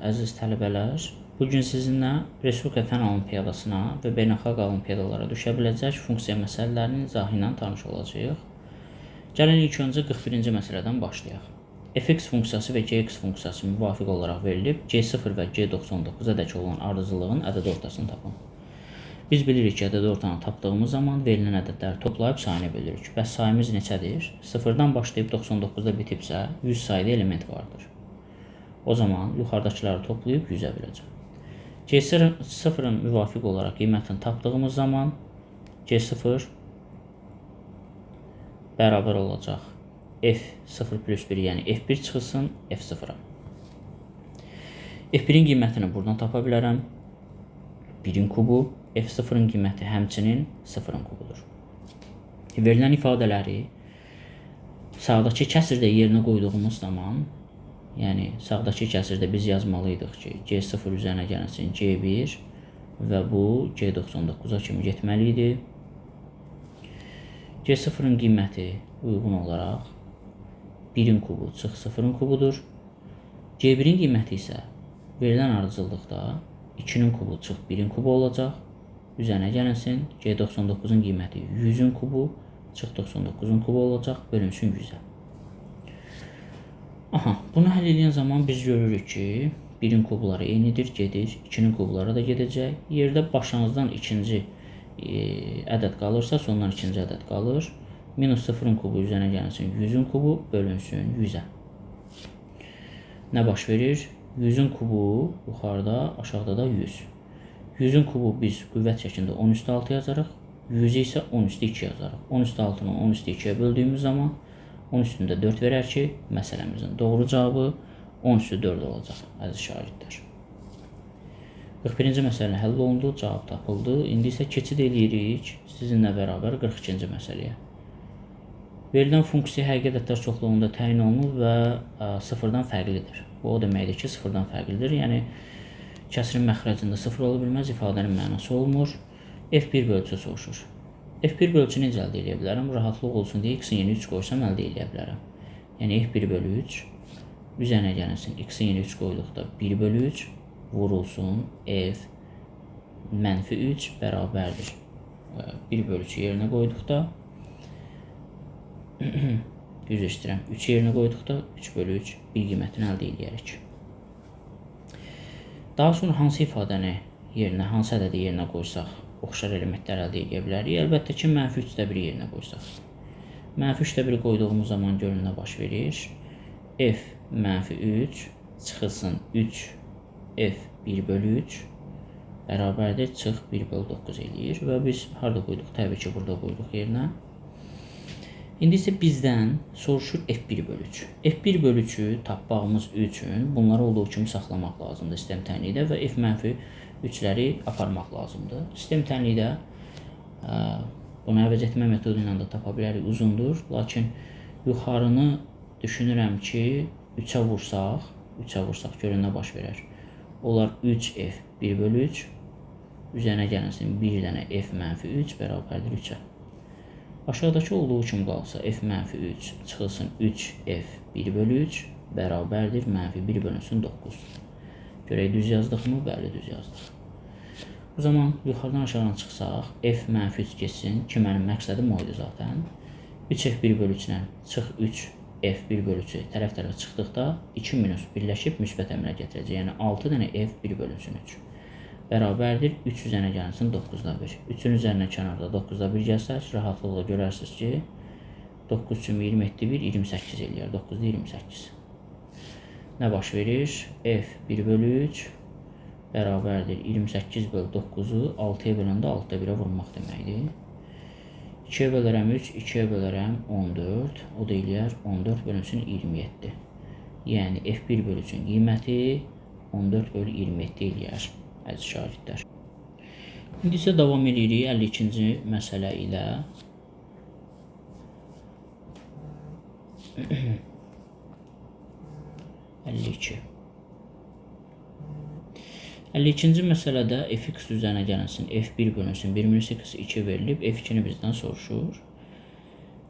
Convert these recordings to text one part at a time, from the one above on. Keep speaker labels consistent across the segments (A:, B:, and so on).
A: əziz tələbələr. Bugün sizinlə Respublika Fənn Olimpiyadasına və beynəlxalq olimpiyadalara düşə biləcək funksiya məsələlərinin izahı ilə tanış olacağıq. Gəlin ilk öncə 41-ci məsələdən başlayaq. Fx funksiyası və Gx funksiyası müvafiq olaraq verilib, G0 və G99-a dək olan ardıcıllığın ədəd ortasını tapın. Biz bilirik ki, ədəd ortanı tapdığımız zaman verilən ədədləri toplayıb sayını bölürük. Bəs sayımız neçədir? 0-dan başlayıb 99-da bitibsə 100 sayda element vardır. O zaman yuxarıdakıları toplayıb 100-ə biləcəm. G0-ın müvafiq olaraq qiymətini tapdığımız zaman G0 bərabər olacaq F0 plus 1, yəni F1 çıxılsın F0-a. F1-in qiymətini buradan tapa bilərəm. 1-in kubu, F0-ın qiyməti həmçinin 0-ın kubudur. Verilən ifadələri sağdakı kəsirdə yerinə qoyduğumuz zaman, yəni sağdakı kəsirdə biz yazmalıydıq ki, G0 üzərinə gəlsin G1 və bu G99-a kimi getməli idi. G0-ın qiyməti uyğun olaraq 1-in kubu çıx 0-ın kubudur. G1-in qiyməti isə verilən ardıcıllıqda 2-nin kubu çıx 1-in kubu olacaq. Üzərinə gəlsin G99-un qiyməti 100-ün kubu çıx 99-un kubu olacaq, bölünsün 100-ə. Bunu həll edən zaman biz görürük ki, 1-in kubları eynidir, gedir, 2-nin kubları da gedəcək. Yerdə başlanğıcdan ikinci ədəd qalırsa, sondan ikinci ədəd qalır. Minus 0-ın kubu üzərinə gəlsin 100-ün kubu, bölünsün 100-ə. Nə baş verir? 100-ün kubu yuxarıda, aşağıda da 100. 100-ün kubu biz qüvvət şəklində 10 üstü 6 yazarıq. 100-ü isə 10 üstü 2 yazarıq. 10 üstü 6-nı 10 üstü 2-yə böldüyümüz zaman 10 üstündə 4 verər ki, məsələmizin doğru cavabı 10 üstü 4 olacaq, əziz şagirdlər. 41-ci məsələ həll olundu, cavab tapıldı. İndi isə keçid edirik sizinlə bərabər 42-ci məsələyə. Verilən funksiya həqiqi ədədlər çoxluğunda təyin olunur və 0-dan fərqlidir. Bu o deməkdir ki, 0-dan fərqlidir. Yəni, kəsirin məxrəcində 0 ola bilməz, ifadənin mənası olmur. F1 bölçü soruşur. F1 bölçü necə əldə edə bilərəm? Rahatlıq olsun deyə x-in yeni 3 qoysam əldə edə bilərəm. Yəni, F1 bölü 3 üzərinə gəlsin. X-in yeni 3 qoyduqda 1 bölü 3 vurulsun F mənfi 3 bərabərdir. 1 bölü 3 yerinə qoyduqda düz işləyirəm. 3 yerinə qoyduqda 3 bölü 3 bir qiymətini əldə edərik. Daha sonra hansı ifadəni yerinə, hansı ədədi yerinə qoysaq oxşar elementlər əldə edə bilərik? Əlbəttə ki, mənfi 3-də-1 yerinə qoysaq. Mənfi 3-də-1 qoyduğumuz zaman görün nə baş verir? F mənfi 3 çıxılsın 3 F 1 bölü 3 bərabərdir, çıx 1 bölü 9 eləyir və biz harada qoyduq? Təbii ki, burada qoyduq yerinə. İndi isə bizdən soruşur F1 bölü 3. F1 bölü 3-ü tapmağımız üçün bunları olduğu kimi saxlamaq lazımdır sistem tənliyidə və F mənfi 3-ləri aparmaq lazımdır. Sistem tənliyidə bunu əvəz etmə metodu ilə də tapa bilərik, uzundur. Lakin yuxarını düşünürəm ki, 3-ə vursaq görün nə baş verər. Onlar 3F 1 bölü 3 üzərinə gəlsin 1 dənə F mənfi 3 bərabərdir 3-ə. Aşağıdakı olduğu kimi qalsa F mənfi 3 çıxılsın 3F 1 bölü 3 bərabərdir mənfi 1 bölünsün 9. Görək düz yazdıqmı? Bəli, düz yazdıq. Bu zaman yuxarıdan aşağıdan çıxsaq F mənfi 3 geçsin ki, mənim məqsədim o idi zaten. 3F 1 bölü 3 ilə çıx 3 F 1 bölü 3 tərəf-tərəfə çıxdıqda 2 minus birləşib müsbət əmrə gətirəcək. Yəni 6 dənə F 1 bölünsün 3. Bərabərdir 3 üzərinə gəlsin 9-da 1. 3-ün üzərinə kənarda 9-da 1 gəlsək, rahatlıqla görərsiniz ki, 9 üçün 27 1, 28 eləyər. 9-da 28. Nə baş verir? F 1 bölü 3 bərabərdir 28 bölü 9-u 6-ya böləndə 6-da 1-ə vurmaq deməkdir. 2-yə bölərəm 3, 2-yə bölərəm 14. O da eləyər 14 bölünsün 27. Yəni F1 bölü 3-ün qiyməti 14 bölü 27 eləyər, əziz şagirdlər. İndi isə davam edirik 52-ci məsələ ilə. 52. 52-ci məsələdə Fx üzərinə gəlsin F1 bölünsün 1 minus x 2 verilib, F2-ni bizdən soruşur.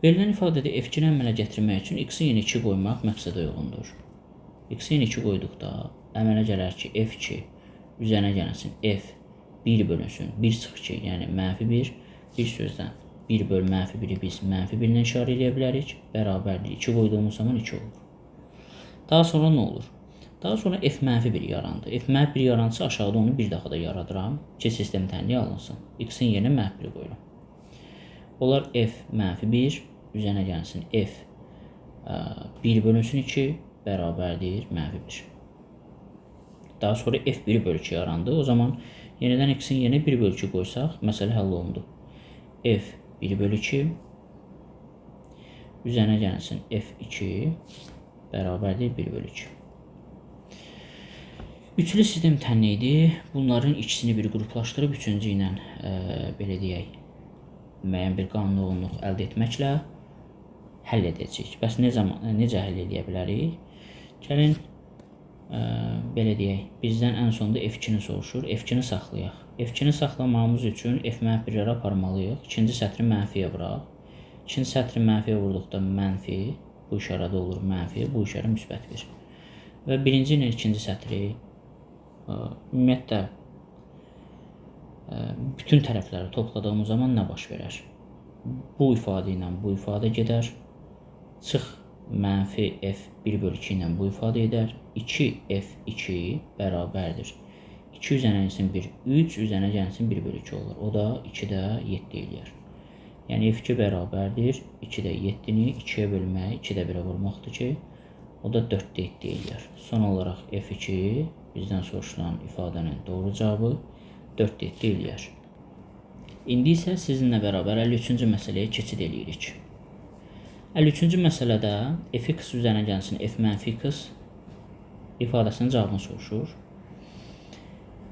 A: Verilən ifadədə F2-ni əmələ gətirmək üçün x-in yeni 2 qoymaq məqsədə uyğundur. X-in yeni 2 qoyduqda əmələ gələr ki, f2 üzərinə gəlsin f1 bölünsün 1 çıxı 2, yəni -1. Bir sözdən 1 böl -1-i biz -1 ilə işarə edə bilərik. Bərabərdir 2 qoyduğumuz zaman 2 olur. Daha sonra nə olur? Daha sonra f-1 yarandı. F-1 yaransa aşağıda onu bir daha da yaradıram ki, sistem tənliyi alınsın. X-in yerinə -1 qoyuram. Onlar f-1 üzərinə gəlsin f1 bölünsün 2 bərabərdir -1. Daha sonra f1 bölü 2 yarandı. O zaman yenidən x-in yerinə 1 bölü 2 qoysaq, məsələ həll olundu. f1 bölü 2 üzərinə gəlsin f2 bərabərdir 1 bölü 2. Üçlü sistem tənliyidir. Bunların ikisini bir qruplaşdırıb üçüncü ilə belə deyək, müəyyən bir qanunluq əldə etməklə həll edəcəyik. Bəs necə həll edə bilərik? Gəlin belə deyək, bizdən ən sonunda f2-ni soruşur. F2-ni saxlayaq. F2-ni saxlamamız üçün f-1-ləri aparmalıyıq. İkinci sətri mənfiyə vuraq. İkinci sətri mənfiyə vurduqda mənfi, bu işarədə olur mənfi, bu işarə müsbət 1. Və birinci ilə ikinci sətri ümumiyyətlə bütün tərəfləri topladığımız zaman nə baş verər? Bu ifadə ilə bu ifadə gedər. Çıx mənfi f1 bölü 2 ilə bu ifadə edər. 2f2 bərabərdir 2 üzərinə gəlsin 1, 3 üzərinə gəlsin 1 bölü 2 olur. O da 2-də 7 eləyər. Yəni f2 bərabərdir 2-də 7-ni 2-yə bölmək, 2-də 1-ə vurmaqdır ki, o da 4-də 7 eləyər. Son olaraq f2 bizdən soruşulan ifadənin doğru cavabı 4-də 7 eləyər. İndi isə sizinlə bərabər 53-cü məsələyə keçid eləyirik. 53-cü məsələdə f(x) üzərinə gəlsin f-x ifadəsinin cavabını soruşur.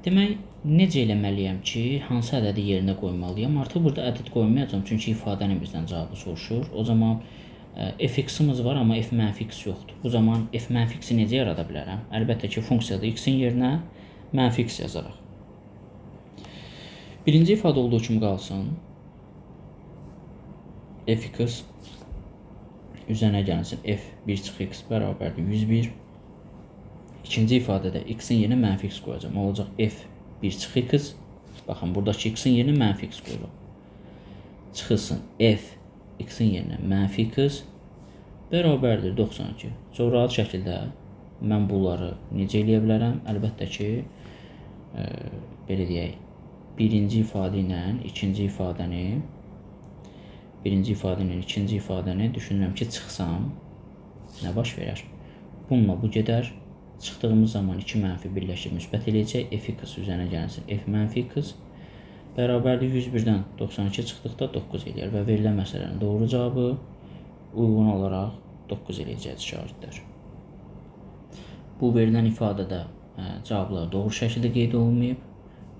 A: Demək, necə eləməliyəm ki, hansı ədədi yerinə qoymalıyam? Artıq burada ədəd qoymayacağım, çünki ifadənin bizdən cavabı soruşur. O zaman f(x)'ımız var, amma f-x yoxdur. Bu zaman f-x'i necə yarada bilərəm? Əlbəttə ki, funksiyada x-in yerinə -x yazaraq. Birinci ifadə olduğu kimi qalsın. f(x) üzərinə gəlsin f1 çıx x bərabərdir 101. İkinci ifadədə x-in yerinə -x qoyacağım. Olacaq f1 çıx x. Baxın, buradakı x-in yerinə -x qoyuram. Çıxılsın f x-in yerinə -x bərabərdir 92. Çox rahat şəkildə mən bunları necə eləyə bilərəm? Əlbəttə ki, belə deyək, birinci ifadə ilə ikinci ifadəni düşünürəm ki, çıxsam nə baş verər? Bununla bu gedər. Çıxdığımız zaman 2 mənfi birləşib müsbət eləyəcək. f(x) üzərinə gəlsin f-x bərabərdir 101-dən 92 çıxdıqda 9 eləyər və verilən məsələnin doğru cavabı uyğun olaraq 9 eləyəcək şagirdlər. Bu verilən ifadədə cavablar doğru şəkildə qeyd olunmayıb.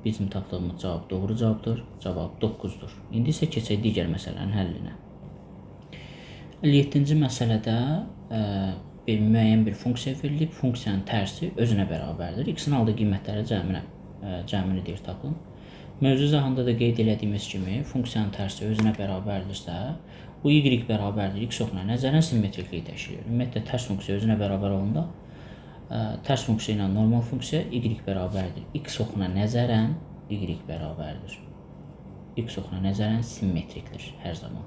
A: Bizim tapdığımız cavab doğru cavabdır. Cavab 9-dur. İndi isə keçək digər məsələnin həllinə. 57-ci məsələdə müəyyən bir funksiya verilib. Funksiyanın tərsi özünə bərabərdir. X-in aldığı qiymətləri cəmini deyir tapın. Mövzu izahında da qeyd elədiyimiz kimi funksiyanın tərsi özünə bərabərdirsə, bu y bərabərdir x oxuna nəzərən simmetrikliyi təşkil edir. Ümumiyyətlə tərs funksiya özünə bərabər olanda tərs funksiya ilə normal funksiya y bərabərdir. X oxuna nəzərən y bərabərdir. X oxuna nəzərən simmetrikdir hər zaman.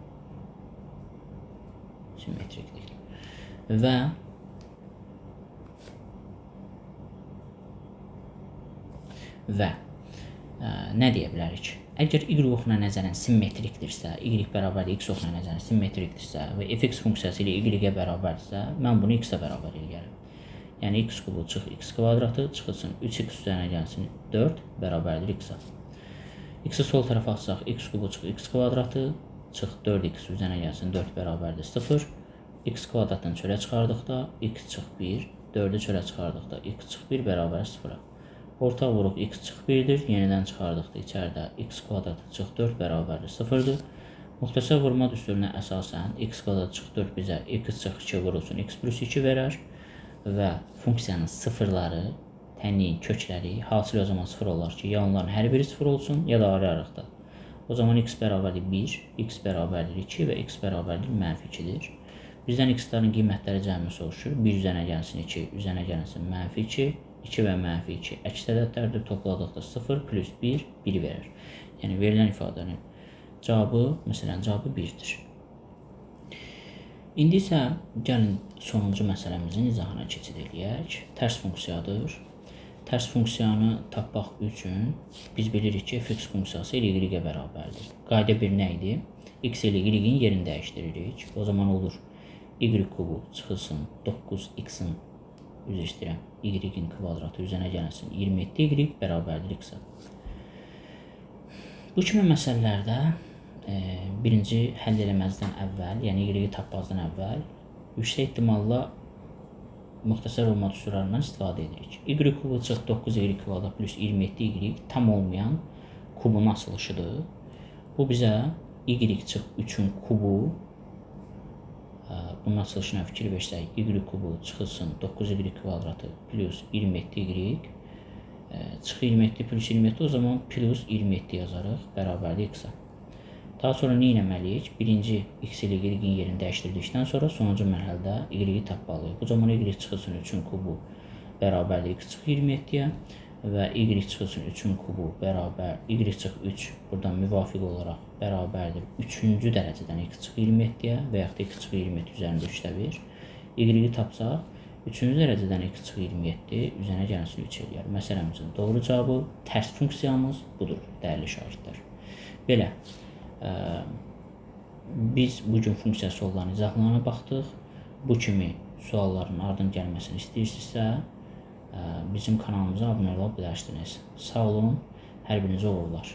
A: Simmetrikdir. Və nə deyə bilərik? Əgər y oxuna nəzərən simmetrikdirsə, y bərabərdir x oxuna nəzərən simmetrikdirsə və f(x) funksiyası ilə y-ə bərabərdirsə, mən bunu x-ə bərabər eləyərəm. Yəni x kubu çıx x kvadratı çıxılsın 3x üzərinə gəlsin 4 bərabərdir x-a. X-i sol tərəfə atsaq x kubu çıx x kvadratı çıx 4x üzərinə gəlsin 4 bərabərdir 0. X kvadratını çölə çıxardıqda x çıx 1, 4-ü çölə çıxardıqda x çıx 1 bərabər 0-a. Ortaq vuruq x çıx 1-dir, yenidən çıxardıqda içəridə x kvadratı çıx 4 bərabərdir 0-dır. Müxtəsər vurma düsturuna əsasən x kvadratı çıx 4 bizə x çıx 2 vurulsun x plus 2 verər və funksiyanın sıfırları, tənliyin kökləri hasil o zaman 0 olar ki, ya onların hər biri 0 olsun, ya da ayrı-ayrıqda. O zaman x bərabərdir 1, x bərabərdir 2 və x bərabərdir -2-dir. Bizdən x-ların qiymətləri cəmi soruşur. 1 üzərinə gəlsin 2, üzərinə gəlsin -2, 2 və -2 əks ədədlərdir. Topladıqda 0 plus 1 1 verir. Yəni verilən ifadənin cavabı, məsələn, cavabı 1-dir. İndi isə gəlin sonuncu məsələmizin izahına keçid eləyək. Tərs funksiyadır. Tərs funksiyanı tapmaq üçün biz bilirik ki, f(x) funksiyası ilə y-ə bərabərdir. Qayda bir nə idi? X ilə y-in yerini dəyişdiririk. O zaman olur y kubu çıxılsın 9x-in üzr istəyirəm, y-in kvadratı üzərinə gəlsin 27y bərabərdir x-ə. Bu kimi məsələlərdə birinci həll eləməzdən əvvəl, yəni y-i tapmazdan əvvəl yüksək ehtimalla müxtəsər olma düsturlarından istifadə edirik. Y kubu çıx 9y kvadrat plus 27y tam olmayan kubun açılışıdır. Bu bizə y çıx 3-ün kubu, bunun açılışına fikir versək, y kubu çıxılsın 9y kvadratı plus 27y çıx 27 plus 27 o zaman plus 27 yazarıq bərabərdir x-ə. Daha sonra nə etməliyik? Birinci x ilə y-in yerini dəyişdirdikdən sonra sonuncu mərhələdə y-i tapmalıyıq. Bu zaman y çıxılsın 3-ün kubu bərabərdir x çıx 27-yə və y çıxılsın 3-ün kubu bərabər y çıx 3 buradan müvafiq olaraq bərabərdir 3-cü dərəcədən x çıx 27-yə və yaxud da x çıx 27 üzərində 3-də 1. Y-i tapsaq 3-cü dərəcədən x çıx 27 üzərinə gəlsin 3 eləyər. Məsələmizin doğru cavabı tərs funksiyamız budur, dəyərli şagirdlər. Belə, biz bugün funksiya suallarının izahlarına baxdıq. Bu kimi sualların ardın gəlməsini istəyirsinizsə, bizim kanalımıza abunə ola bilərsiniz. Sağ olun, hər birinizə uğurlar.